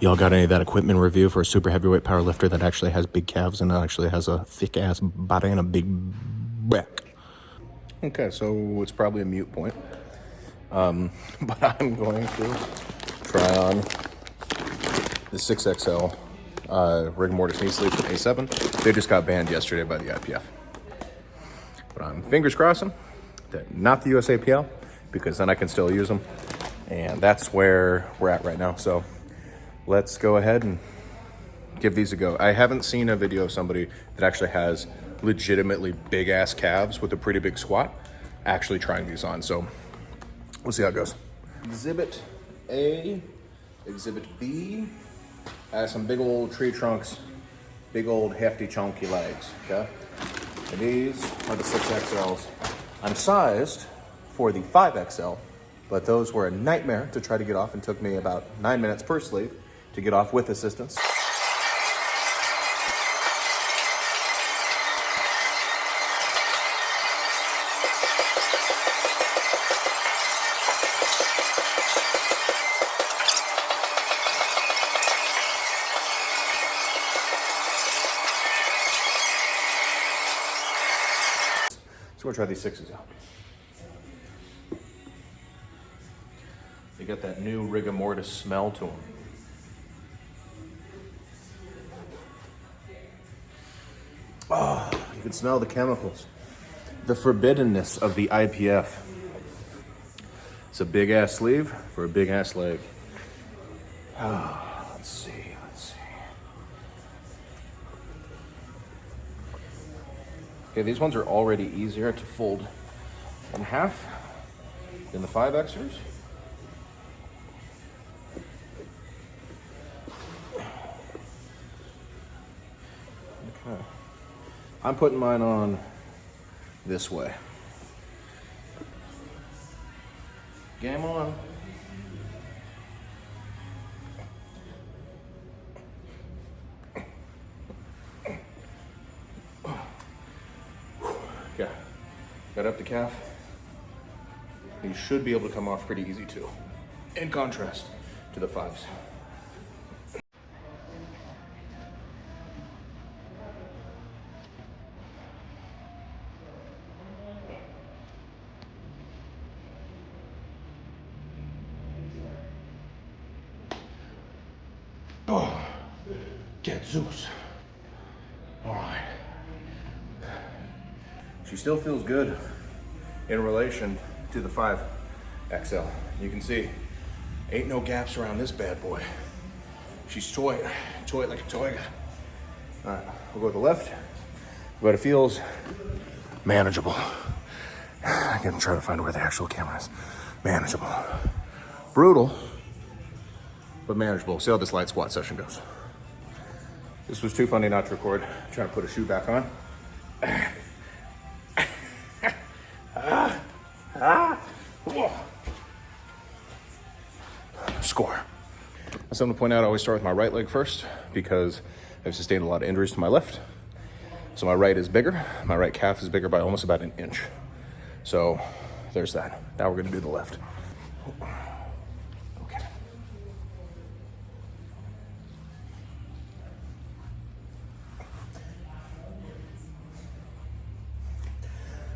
Y'all got any of that equipment review for a super heavyweight power lifter that actually has big calves and actually has a thick ass body and a big back? Okay, so it's probably a mute point. But I'm going to try on the 6XL Rigor Mortis knee sleeve from A7. They just got banned yesterday by the IPF. But I'm fingers crossing that not the USAPL, because then I can still use them. And that's where we're at right now. So let's go ahead and give these a go. I haven't seen a video of somebody that actually has legitimately big ass calves with a pretty big squat actually trying these on. So we'll see how it goes. Exhibit A, Exhibit B, has some big old tree trunks, big old hefty chunky legs, okay? And these are the 6XLs. I'm sized for the 5XL, but those were a nightmare to try to get off and took me about 9 minutes per sleeve to get off with assistance. So we'll try these 6s out. They got that new Rigor Mortis smell to them. Oh, you can smell the chemicals. The forbiddenness of the IPF. It's a big ass sleeve for a big ass leg. Oh, let's see. Okay, these ones are already easier to fold in half than the 5Xers. Okay. I'm putting mine on this way. Game on. Yeah, got up the calf. These should be able to come off pretty easy too, in contrast to the 5s. Oh, get Zeus. All right. She still feels good in relation to the 5XL. You can see, ain't no gaps around this bad boy. She's toy like a toy. All right, we'll go with the left, but it feels manageable. I can try to find where the actual camera is. Manageable. Brutal, but manageable. See how this light squat session goes. This was too funny not to record. I'm trying to put a shoe back on. Score. Something to point out, I always start with my right leg first because I've sustained a lot of injuries to my left. So my right is bigger. My right calf is bigger by almost about an inch. So there's that. Now we're gonna do the left. Okay.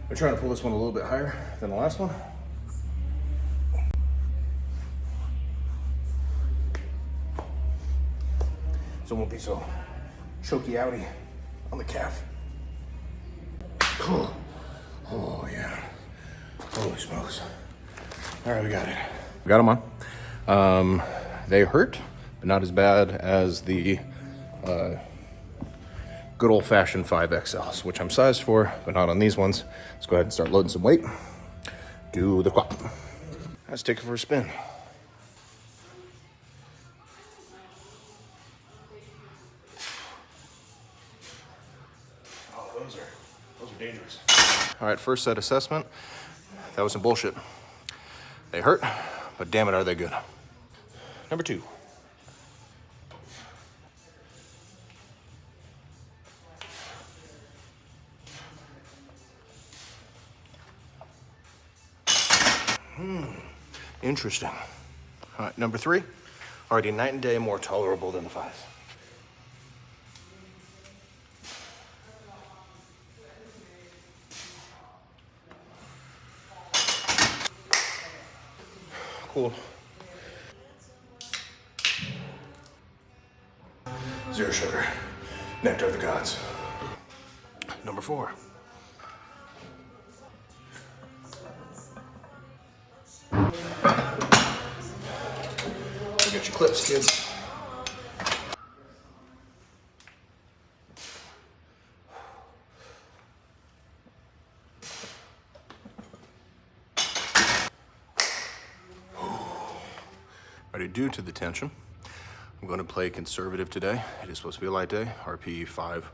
I'm trying to pull this one a little bit higher than the last one. So it won't be so choky outy on the calf. Oh yeah. Holy smokes. All right, we got it. We got them on. They hurt, but not as bad as the good old-fashioned 5XLs, which I'm sized for, but not on these ones. Let's go ahead and start loading some weight. Do the quad. Let's take it for a spin. Those are dangerous. All right, first set assessment. That was some bullshit. They hurt, but damn it, are they good. Number 2. Interesting. All right, number 3. Already night and day more tolerable than the 5. Cool. 0 sugar. Nectar of the gods. Number 4. Go get your clips, kids. Already due to the tension, I'm going to play conservative today. It is supposed to be a light day, RP 5,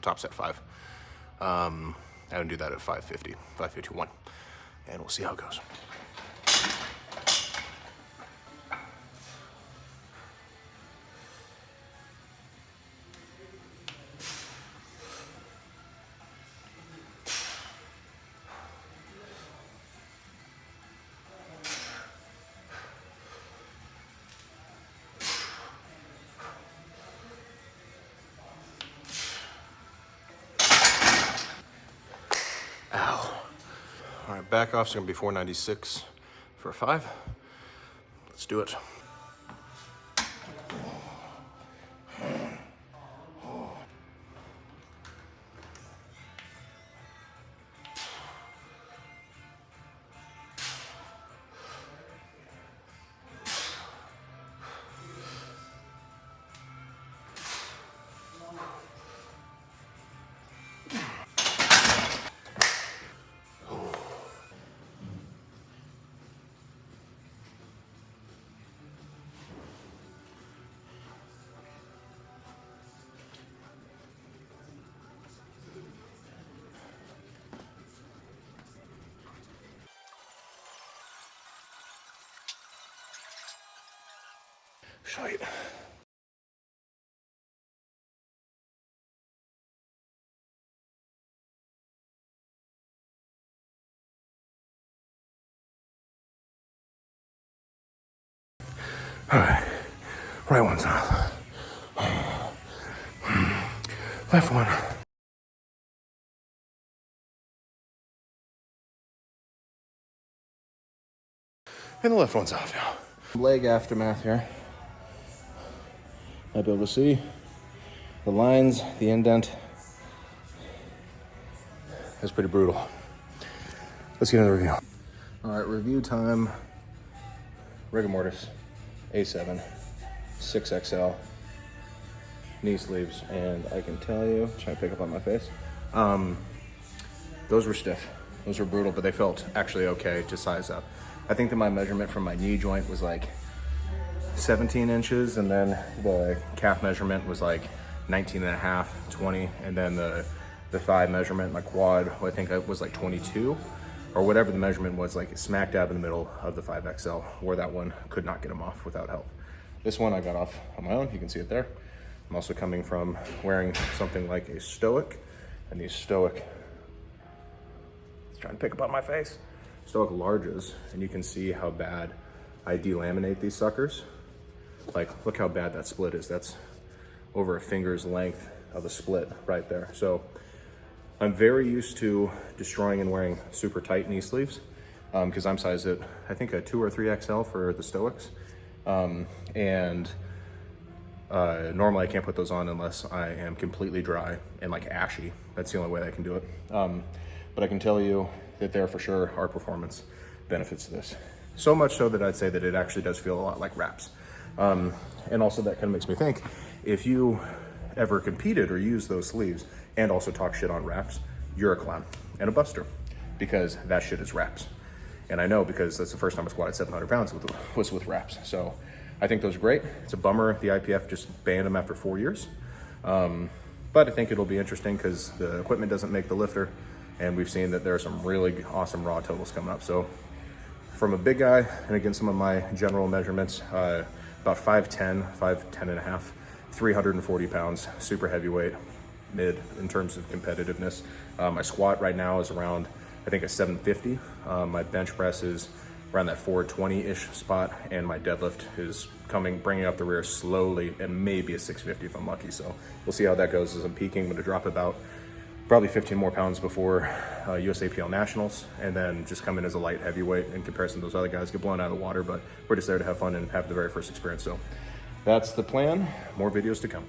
top set 5. I'm gonna do that at 550, 551, and we'll see how it goes. Ow. All right, back off's gonna be 496 for a 5. Let's do it. Shite. All right, right one's off. Left one. And the left one's off now. Leg aftermath here. Might be able to see the lines, the indent. That's pretty brutal. Let's get into the review. All right, review time. Rigor Mortis, A7, 6XL, knee sleeves, and I can tell you, trying to pick up on my face, those were stiff. Those were brutal, but they felt actually okay to size up. I think that my measurement from my knee joint was like 17 inches, and then the calf measurement was like 19 and a half, 20, and then the thigh measurement, my quad, I think it was like 22, or whatever the measurement was, like smack dab in the middle of the 5XL, where that one could not get them off without help. This one I got off on my own, you can see it there. I'm also coming from wearing something like a Stoic, and these Stoic, it's trying to pick up on my face, Stoic larges, and you can see how bad I delaminate these suckers. Like, look how bad that split is. That's over a finger's length of a split right there. So I'm very used to destroying and wearing super tight knee sleeves because I'm sized at, I think, a 2 or 3XL for the Stoics. Normally I can't put those on unless I am completely dry and like ashy. That's the only way I can do it. But I can tell you that there for sure are performance benefits to this. So much so that I'd say that it actually does feel a lot like wraps. And also that kind of makes me think, if you ever competed or used those sleeves and also talk shit on wraps, you're a clown and a buster, because that shit is wraps. And I know, because that's the first time I squatted 700 pounds was with wraps. So I think those are great. It's a bummer the IPF just banned them after 4 years. But I think it'll be interesting because the equipment doesn't make the lifter, and we've seen that there are some really awesome raw totals coming up. So from a big guy, and again, some of my general measurements, about 5'10", and a half, 340 pounds, super heavyweight, mid in terms of competitiveness. My squat right now is around, I think, a 750. My bench press is around that 420-ish spot, and my deadlift is bringing up the rear slowly, and maybe a 650 if I'm lucky. So we'll see how that goes. As I'm peaking, I'm gonna drop about probably 15 more pounds before USAPL Nationals, and then just come in as a light heavyweight in comparison to those other guys, get blown out of the water, but we're just there to have fun and have the very first experience. So that's the plan. More videos to come.